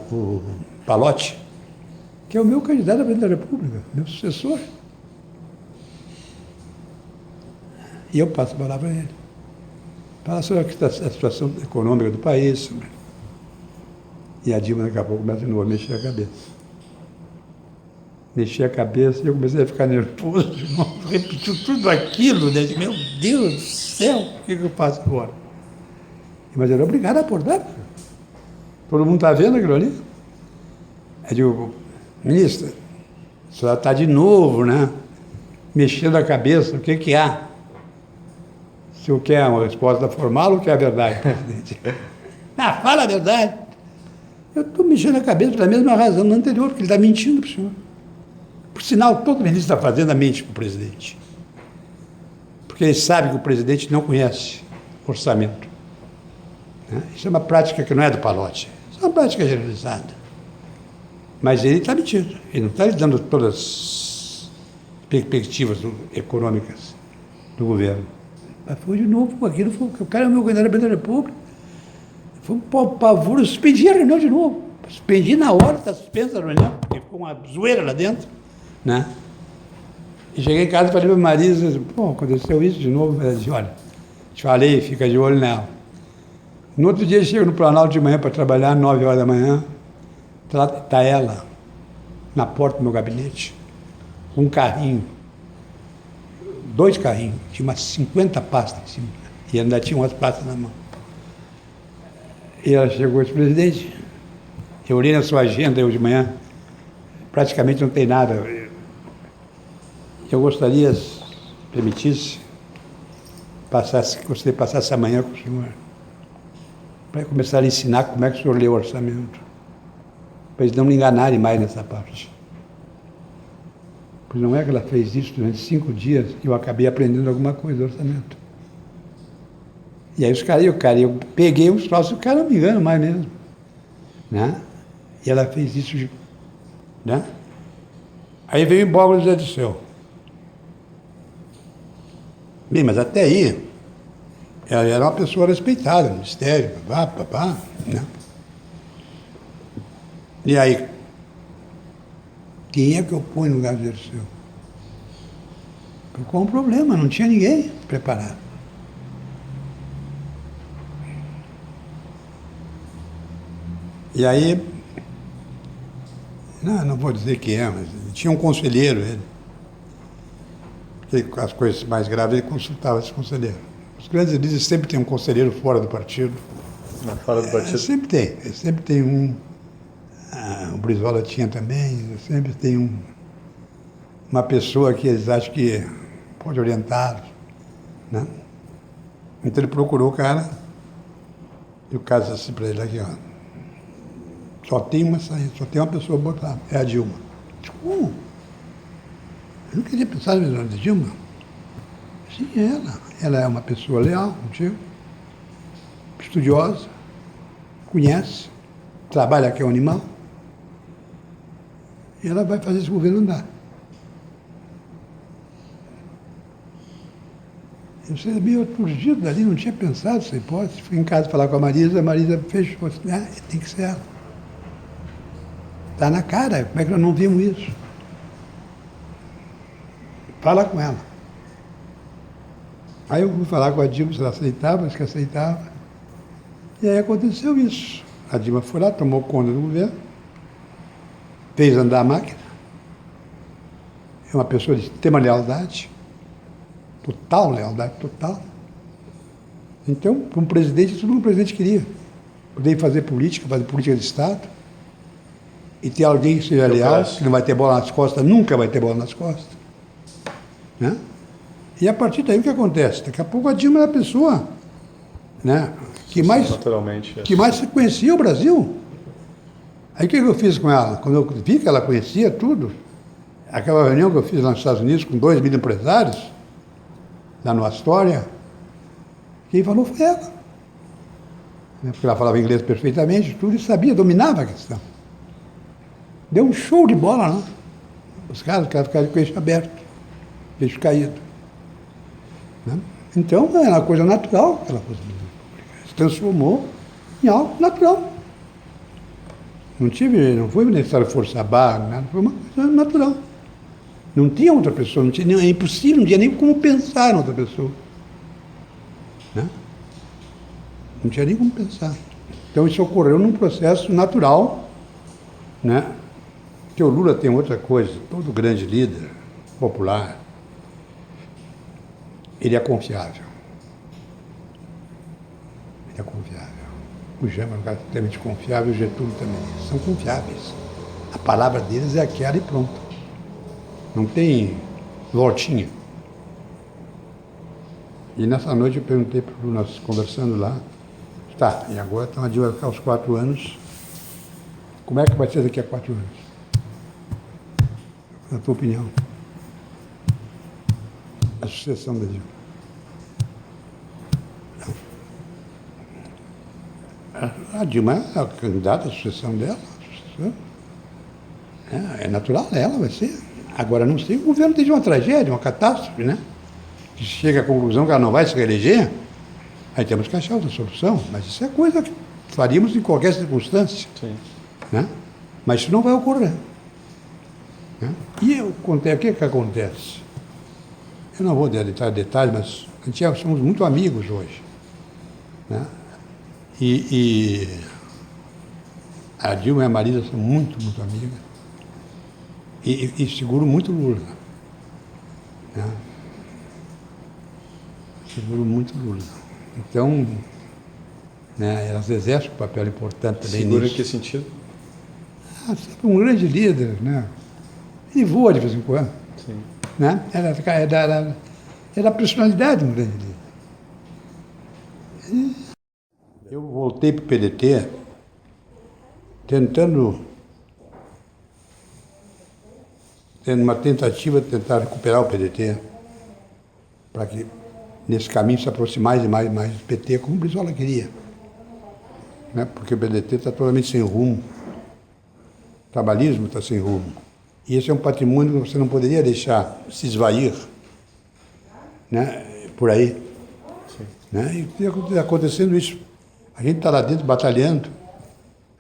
o Palocci, que é o meu candidato a presidente da República, meu sucessor. E eu passo a palavra a ele. Fala sobre a situação econômica do país. E a Dilma, daqui a pouco, começa de novo a mexer a cabeça. Mexi a cabeça e eu comecei a ficar nervoso, repetiu tudo aquilo, né? Meu Deus do céu, o que eu faço agora? Mas eu era obrigado a abordar. Todo mundo está vendo aquilo ali? Eu digo, ministra, a senhora está de novo, né? Mexendo a cabeça, o que há? O senhor quer uma resposta formal ou quer a verdade, presidente? Fala a verdade. Eu estou mexendo a cabeça pela mesma razão do anterior, porque ele está mentindo para o senhor. Por sinal, todo ministro está fazendo a mente para o presidente. Porque ele sabe que o presidente não conhece orçamento. Né? Isso é uma prática que não é do Palocci. Isso é uma prática generalizada. Mas ele está mentindo. Ele não está lhe dando todas as perspectivas econômicas do governo. Mas foi de novo com aquilo. O cara é o meu candidato a presidente da República. Foi um pavor. Eu suspendi a reunião de novo. Suspendi na hora, está suspensa a reunião, porque ficou uma zoeira lá dentro. Né? E cheguei em casa e falei para a Marisa, aconteceu isso de novo. Ela disse, olha, te falei, fica de olho nela. No outro dia, chego no Planalto de manhã para trabalhar, 9 horas da manhã, está ela na porta do meu gabinete, com um carrinho, 2 carrinhos, tinha umas 50 pastas em cima, e ainda tinha umas pastas na mão. E ela chegou e disse, presidente, eu olhei na sua agenda hoje de manhã, praticamente não tem nada. Eu gostaria, se permitisse, gostaria de passar essa manhã com o senhor, para começar a lhe ensinar como é que o senhor lê o orçamento, para eles não me enganarem mais nessa parte. Pois não é que ela fez isso durante 5 dias e eu acabei aprendendo alguma coisa do orçamento. E aí eu peguei os troços, o cara não me engana mais mesmo. Né? E ela fez isso, né? Aí veio embora o José Dirceu. Bem, mas até aí, ela era uma pessoa respeitada no ministério, papá, né? E aí, quem é que eu ponho no lugar do José Dirceu? Ficou um problema, não tinha ninguém preparado. E aí, não vou dizer quem é, mas tinha um conselheiro, ele. As coisas mais graves ele consultava esse conselheiro. Os grandes líderes sempre tem um conselheiro fora do partido. Fora do partido? Sempre tem um. O Brizola tinha também, sempre tem uma pessoa que eles acham que pode orientá-los, né? Então ele procurou o cara, e o cara disse assim para ele aqui, ó, só tem uma saída, só tem uma pessoa botar, é a Dilma. Como? Eu não queria pensar na Dilma. Sim, ela é uma pessoa leal contigo, estudiosa, conhece, trabalha que é um animal, e ela vai fazer esse governo andar. Eu sabia outros dias dali, não tinha pensado essa hipótese. Fui em casa falar com a Marisa fechou. Tem que ser ela. Está na cara, como é que nós não vimos isso? Fala com ela. Aí eu fui falar com a Dilma se ela aceitava, disse que aceitava. E aí aconteceu isso. A Dilma foi lá, tomou conta do governo, fez andar a máquina. É uma pessoa de extrema lealdade. Total, lealdade total. Então, para um presidente, tudo que um presidente queria. Poder fazer política de Estado, e ter alguém que seja leal, que não vai ter bola nas costas, nunca vai ter bola nas costas. Né? E a partir daí o que acontece? Daqui a pouco a Dilma é a pessoa, né, que mais conhecia o Brasil. Aí o que eu fiz com ela? Quando eu vi que ela conhecia tudo, aquela reunião que eu fiz lá nos Estados Unidos com 2 mil empresários, lá no Astoria, quem falou foi ela. Porque ela falava inglês perfeitamente, tudo, e sabia, dominava a questão. Deu um show de bola lá. Os caras ficaram de queixo aberto, queixo caído. Né? Então, era uma coisa natural aquela coisa. Se transformou em algo natural. Não foi necessário forçar a barra, nada, foi uma coisa natural. Não tinha outra pessoa, é impossível, não tinha nem como pensar em outra pessoa. Né? Não tinha nem como pensar. Então isso ocorreu num processo natural, né? Porque o Lula tem outra coisa, todo grande líder popular, ele é confiável. Ele é confiável. O Jama é um cara extremamente confiável, o Getúlio também. São confiáveis. A palavra deles é aquela e pronto. Não tem voltinha. E nessa noite eu perguntei para o Lula, nós conversando lá, tá, e agora então a Dilma vai ficar aos 4 anos. Como é que vai ser daqui a 4 anos? Na tua opinião? A sucessão da Dilma. A Dilma é a candidata à sucessão dela. É natural, ela vai ser. Agora, não sei, o governo tem uma tragédia, uma catástrofe, né? Que chega à conclusão que ela não vai se reeleger, aí temos que achar outra solução. Mas isso é coisa que faríamos em qualquer circunstância. Sim. Né? Mas isso não vai ocorrer. Né? E o que acontece? Eu não vou entrar em detalhes, mas somos muito amigos hoje. Né? E a Dilma e a Marisa são muito, muito amigas. E seguro muito Lula. Né? Seguro muito Lula. Então, né, elas exercem um papel importante também nisso. Seguro em que sentido? Sempre um grande líder, né? Ele voa de vez em quando. Sim. Né? É da personalidade de um grande líder. Eu voltei para o PDT tendo uma tentativa de tentar recuperar o PDT, para que nesse caminho se aproximasse mais do PT, como o Brizola queria. Né? Porque o PDT está totalmente sem rumo. O trabalhismo está sem rumo. E esse é um patrimônio que você não poderia deixar se esvair, né, por aí. Sim. Né? E está acontecendo isso. A gente está lá dentro batalhando,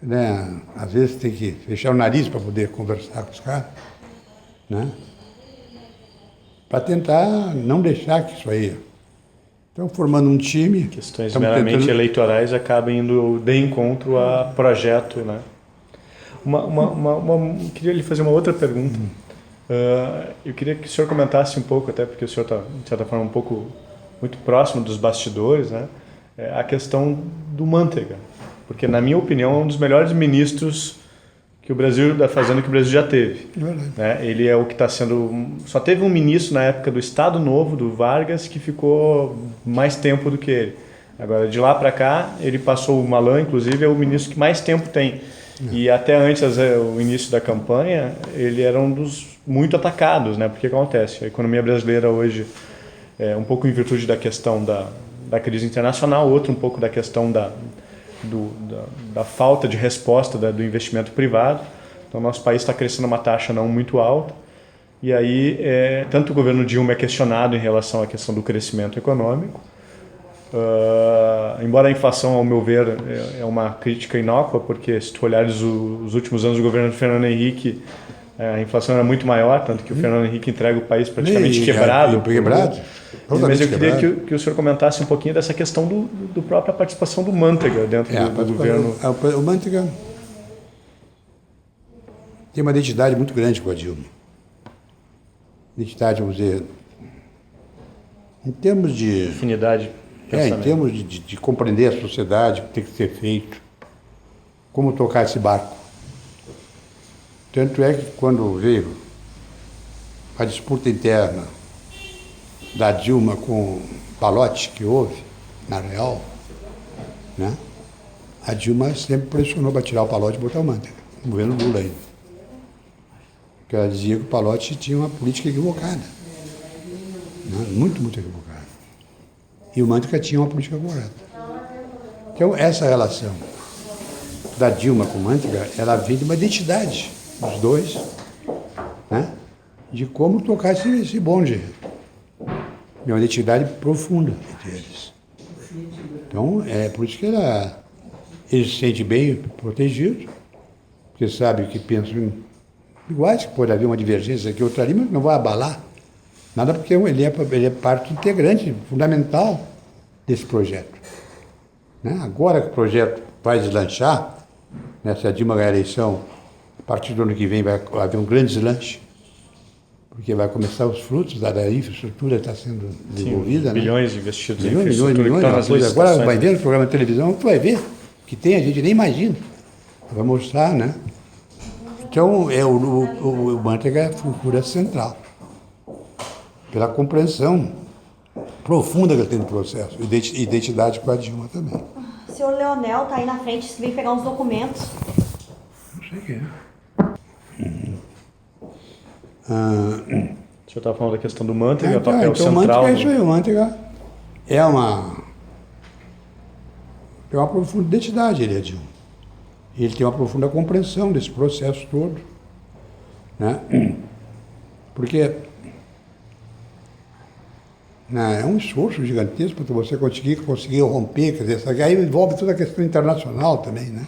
né? Às vezes tem que fechar o nariz para poder conversar com os caras, né? Para tentar não deixar que isso aí... Estamos formando um time... Questões meramente eleitorais acabam indo de encontro a projeto, né? Queria lhe fazer uma outra pergunta. Eu queria que o senhor comentasse um pouco, até porque o senhor está, de certa forma, muito próximo dos bastidores, né? A questão do Manteiga. Porque, na minha opinião, é um dos melhores ministros que o Brasil da Fazenda que o Brasil já teve. Né? Ele é o que está sendo... Só teve um ministro na época do Estado Novo, do Vargas, que ficou mais tempo do que ele. Agora, de lá para cá, ele passou, o Malan, inclusive, é o ministro que mais tempo tem. E até antes o início da campanha, ele era um dos muito atacados, né? Porque acontece, a economia brasileira hoje, um pouco em virtude da questão da crise internacional, outro um pouco da questão da falta de resposta do investimento privado. Então, nosso país está crescendo uma taxa não muito alta. E aí, tanto o governo Dilma é questionado em relação à questão do crescimento econômico. Embora a inflação, ao meu ver, é uma crítica inócua, porque se tu olhares os últimos anos do governo de Fernando Henrique, a inflação era muito maior, tanto que o Fernando Henrique entrega o país praticamente quebrado. Mas eu queria que o senhor comentasse um pouquinho dessa questão do própria participação do Manteiga dentro do governo. O Manteiga tem uma identidade muito grande com a Dilma. Identidade, vamos dizer, em termos de... Afinidade. Em termos de compreender a sociedade, o que tem que ser feito, como tocar esse barco. Tanto é que quando veio a disputa interna da Dilma com Palocci, que houve, na Real, né? A Dilma sempre pressionou para tirar o Palocci e botar o Manteiga, no governo Lula ainda. Porque ela dizia que o Palocci tinha uma política equivocada, né? Muito equivocada. E o Manteiga tinha uma política correta. Então, essa relação da Dilma com o Manteiga, ela vem de uma identidade dos dois, né? De como tocar esse bonde. É uma identidade profunda entre eles. Então, é por isso que ele se sente bem protegido, porque sabe que pensam iguais, que pode haver uma divergência aqui ou outra ali, mas não vai abalar nada, porque ele é parte integrante, fundamental desse projeto. Né? Agora que o projeto vai deslanchar, né, se a Dilma ganhar a eleição, a partir do ano que vem vai haver um grande deslanche, porque vai começar os frutos da infraestrutura que está sendo desenvolvida. Bilhões né? Investidos em infraestrutura. Milhões. Agora vai ver no programa de televisão, tu vai ver que tem, a gente nem imagina. Vai mostrar, né? Então, o Manteiga é a figura central, pela compreensão profunda que ele tem no processo, identidade com a Dilma também. O senhor Leonel está aí na frente, vem pegar uns documentos. Não sei o que é. O senhor estava falando da questão do Manteiga, o papel então central. O Manteiga é isso aí, o Manteiga é uma profunda identidade, ele é Dilma. Ele tem uma profunda compreensão desse processo todo, né? Porque é um esforço gigantesco para você conseguir romper, quer dizer, aí envolve toda a questão internacional também, né?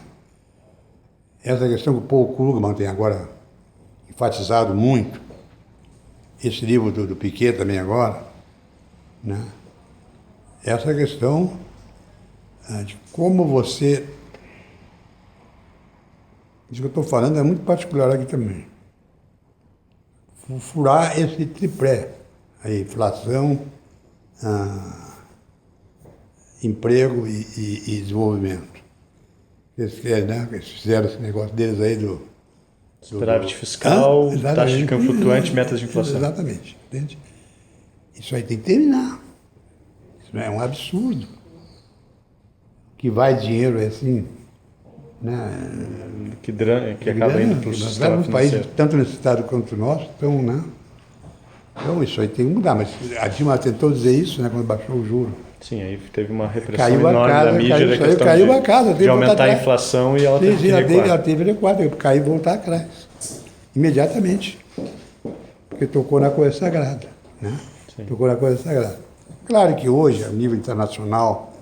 Essa questão que o Paul Krugman tem agora enfatizado muito, esse livro do Piquet também agora, né? Essa questão de como você... Isso que eu estou falando é muito particular aqui também. Furar esse tripé, a inflação, emprego e desenvolvimento. Eles fizeram esse negócio deles aí do superávit fiscal, taxa de câmbio flutuante, metas de inflação. Exatamente. Entende? Isso aí tem que terminar. Isso é um absurdo. Que vai dinheiro assim, né? Que acaba indo para o sistema um país financeiro. tanto necessitado quanto o nosso, então, né? Então isso aí tem que mudar, mas a Dilma tentou dizer isso, né, quando baixou o juro. Sim, aí teve uma repressão enorme da mídia da questão caiu a casa, de aumentar a inflação e ela teve que recuar. Ela teve que recuar, teve que cair e voltar atrás. imediatamente, porque tocou na coisa sagrada, né? Sim. Tocou na coisa sagrada. Claro que hoje, a nível internacional,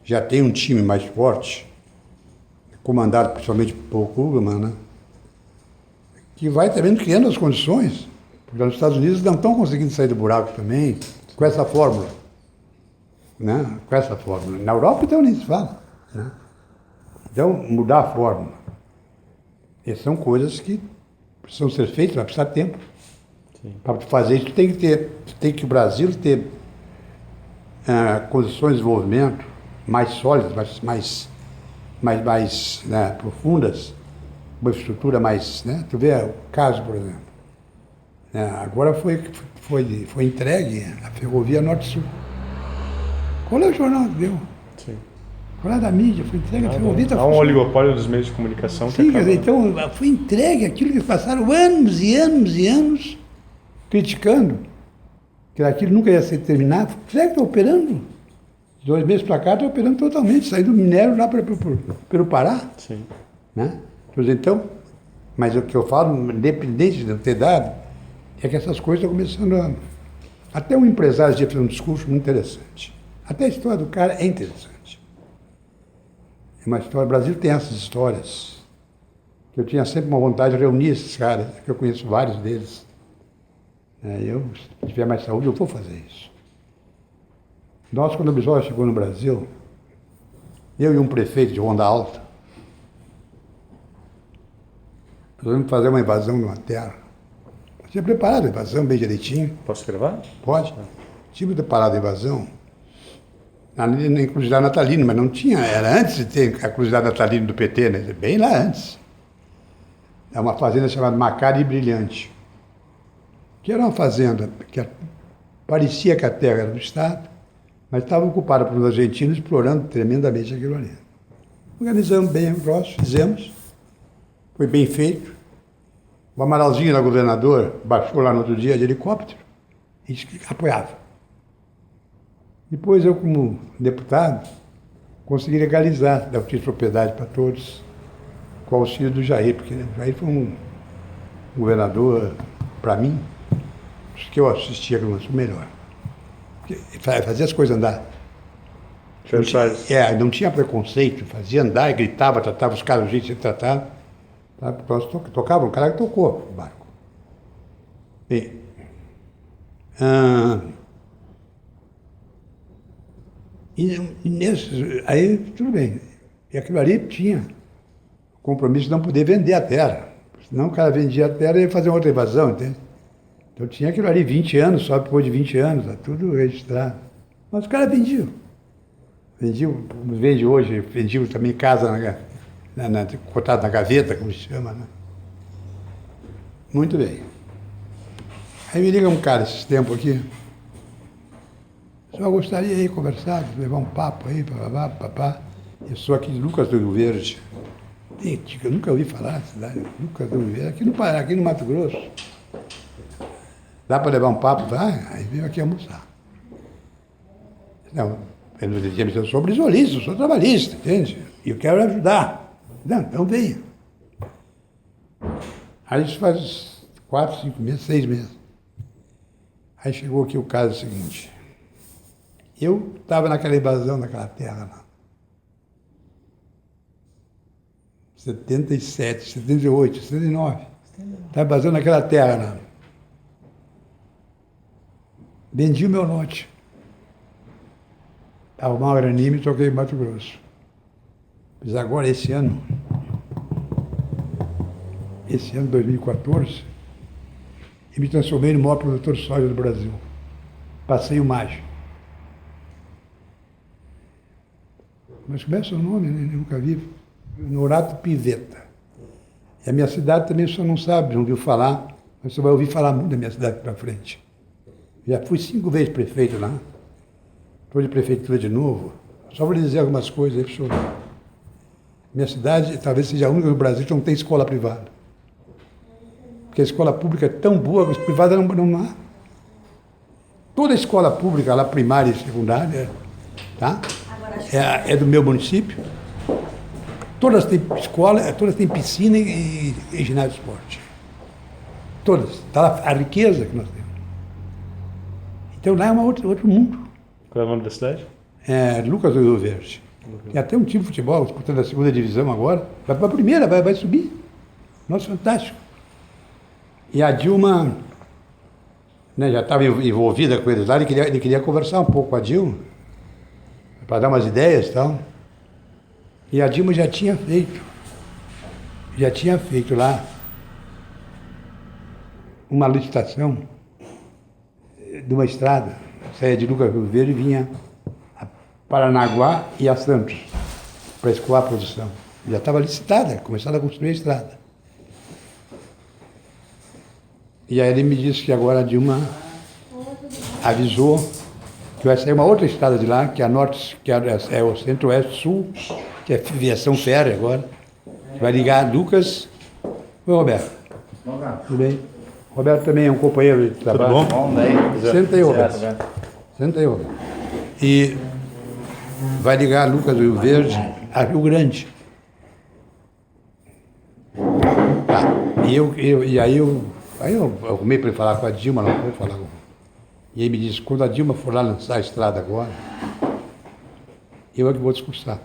já tem um time mais forte, comandado principalmente por Paul Krugman, né? Que vai também criando as condições, porque os Estados Unidos não estão conseguindo sair do buraco também com essa fórmula, né? Com essa fórmula. Na Europa, então, nem se fala, né? Então, mudar a fórmula. Essas são coisas que precisam ser feitas, vai precisar tempo. Para fazer isso, tem que o Brasil ter condições de desenvolvimento mais sólidas, mais né, profundas, uma estrutura mais, né? Tu vê o caso, por exemplo. Agora foi entregue a Ferrovia Norte-Sul. Qual é o jornal que deu? Sim. Qual é da mídia? Foi entregue a Ferrovia. Há um oligopólio dos meios de comunicação que sim, acaba... quer dizer, então foi entregue aquilo que passaram anos e anos e anos criticando, que aquilo nunca ia ser terminado. Será que está operando? 2 meses para cá está operando totalmente, saindo do minério lá pelo Pará. Sim. Né? Então, mas o que eu falo, independente de não ter dado, é que essas coisas estão começando a... Até um empresário já fez um discurso muito interessante. Até a história do cara é interessante. É uma história, o Brasil tem essas histórias, que eu tinha sempre uma vontade de reunir esses caras, que eu conheço vários deles. Se tiver mais saúde, eu vou fazer isso. Nós, quando o Brizola chegou no Brasil, eu e um prefeito de Onda Alta, resolvemos fazer uma invasão numa terra. Eu tinha preparado a invasão bem direitinho. Posso gravar? Pode. Tinha preparado a invasão na Cruzilhada Natalino, mas não tinha, era antes de ter a Cruzilhada Natalino do PT, né? Bem lá antes. É uma fazenda chamada Macari Brilhante, que era uma fazenda que parecia que a terra era do Estado, mas estava ocupada por uns argentinos explorando tremendamente aquilo ali. Organizamos bem o negócio, fizemos, foi bem feito. O Amaralzinho era governador, baixou lá no outro dia de helicóptero e apoiava. Depois eu, como deputado, consegui legalizar, dar o título de propriedade para todos, com o auxílio do Jair, porque o Jair foi um governador, para mim, que eu assistia que eu sou melhor. Fazia as coisas andar. Não tinha preconceito, fazia andar, gritava, tratava os caras do jeito que se tratava. Tá? Tocava, um cara que tocou o barco. Bem, aí tudo bem. E aquilo ali tinha compromisso de não poder vender a terra. Senão o cara vendia a terra e ia fazer uma outra invasão, entende? Então tinha aquilo ali 20 anos, só depois de 20 anos, tá tudo registrado. Mas os caras vendiam. Vende hoje, vendiam também casa cotado na gaveta, como se chama, né? Muito bem. Aí me liga um cara esses tempos aqui. Só gostaria aí de conversar, de levar um papo aí, papá. Eu sou aqui de Lucas do Rio Verde. Eu nunca ouvi falar da cidade, Lucas do Rio Verde, aqui no Pará, aqui no Mato Grosso. Dá para levar um papo? Vai, aí veio aqui almoçar. Não, eu sou brisolista, eu sou trabalhista, entende? E eu quero ajudar. Não, então venha. Aí isso faz 4, 5 meses, 6 meses. Aí chegou aqui o caso seguinte. Eu estava naquela invasão daquela terra lá. 77, 78, 79. Estava invasando aquela terra lá. Vendi o meu lote. Arrumar uma graninha e me toquei em Mato Grosso. Mas agora, esse ano, 2014, eu me transformei no maior produtor de soja do Brasil. Passei o mágico. Mas como é o seu nome, né? Eu nunca vi. Norato Pivetta. E a minha cidade também só não sabe, não ouviu falar, mas você vai ouvir falar muito da minha cidade para frente. Já fui 5 vezes prefeito lá. Estou de prefeitura de novo. Só vou lhe dizer algumas coisas aí para o senhor. Minha cidade talvez seja a única do Brasil que não tem escola privada. Porque a escola pública é tão boa que a privada não há. Toda a escola pública, lá primária e secundária, tá? É do meu município. Todas têm escola, todas têm piscina e ginásio de esporte. todas. Está lá a riqueza que nós temos. Então lá é outro mundo. Qual é o nome da cidade? É Lucas do Rio Verde. Tem até um time de futebol disputando a segunda divisão agora. Vai para a primeira, vai subir. Nossa, fantástico. E a Dilma, né, já estava envolvida com eles lá, ele queria conversar um pouco com a Dilma, para dar umas ideias e tal. E a Dilma já tinha feito lá uma licitação de uma estrada, saía de Lucas do Rio Verde e vinha a Paranaguá e a Santos, para escoar a produção. Já estava licitada, começaram a construir a estrada. E aí ele me disse que agora a Dilma avisou que vai sair uma outra estrada de lá, que é a norte, que é o centro-oeste-sul, que é viação férrea agora, que vai ligar Lucas. Oi, Roberto. Tudo bem? Roberto também é um companheiro de trabalho. Tudo bom? Senta aí, Roberto. Senta aí, Roberto. E vai ligar Lucas do Rio Verde a Rio Grande. Tá. Aí eu arrumei para ele falar com a Dilma, não foi falar com. E ele me disse, quando a Dilma for lá lançar a estrada agora, eu é que vou discursar.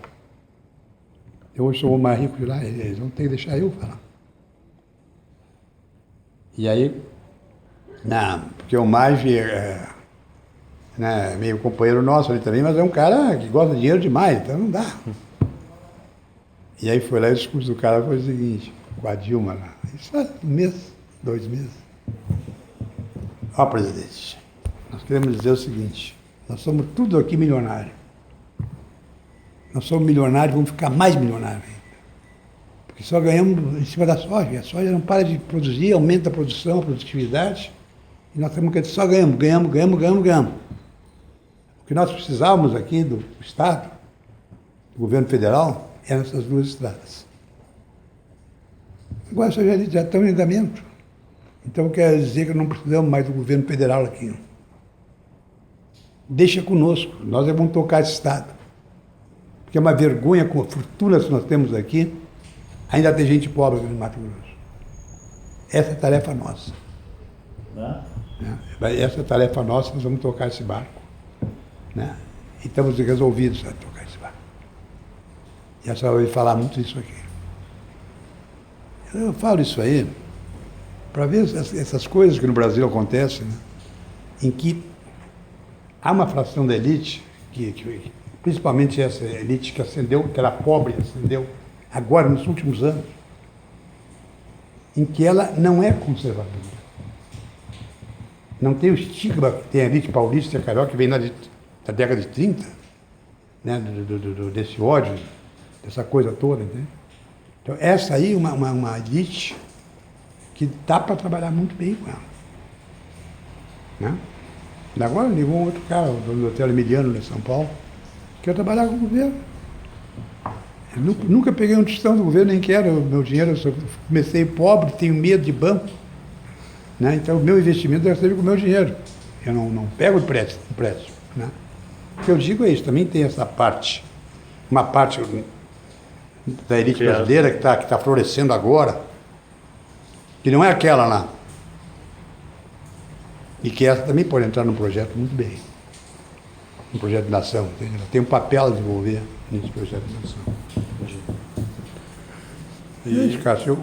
Eu hoje sou o mais rico de lá, eles vão ter que deixar eu falar. E aí, porque o Maggi é meio companheiro nosso ali também, mas é um cara que gosta de dinheiro demais, então não dá. E aí foi lá e o discurso do cara foi o seguinte, com a Dilma lá, isso faz um mês, 2 meses. Ó, presidente, nós queremos dizer o seguinte, nós somos tudo aqui milionários. Nós somos milionários, vamos ficar mais milionários ainda. Porque só ganhamos em cima da soja. A soja não para de produzir, aumenta a produção, a produtividade. E nós temos que só ganhamos. O que nós precisávamos aqui do Estado, do governo federal, eram essas 2 estradas. Agora já estão em andamento. Então quer dizer que não precisamos mais do governo federal aqui. Deixa conosco, nós vamos tocar esse Estado. Porque é uma vergonha com a fortuna que nós temos aqui, ainda tem gente pobre aqui no Mato Grosso. Essa é a tarefa nossa. Essa é a tarefa nossa, nós vamos tocar esse barco. Né? E estamos resolvidos a tocar esse barco. E a senhora vai falar muito disso aqui. Eu falo isso aí para ver essas coisas que no Brasil acontecem, né? Em que há uma fração da elite, principalmente essa elite que ascendeu, que era pobre, ascendeu agora nos últimos anos, em que ela não é conservadora. Não tem o estigma que tem a elite paulista e a carioca, que vem da década de 30, né? Desse ódio, dessa coisa toda, entende? Então, essa aí é uma elite que dá para trabalhar muito bem com ela. Né? Agora ligou um outro cara, o dono do Hotel Emiliano, em São Paulo, que quer trabalhar com o governo. Eu nunca peguei um tostão do governo, nem quero meu dinheiro, eu comecei pobre, tenho medo de banco. Né? Então, o meu investimento deve ser com o meu dinheiro. Eu não pego empréstimo. Né? O que eu digo é isso, também tem essa parte, uma parte da elite brasileira que está florescendo agora, que não é aquela lá. E que essa também pode entrar num projeto muito bem. Um projeto de nação, entendeu? Ela tem um papel a desenvolver nesse projeto de nação. E, Cássio,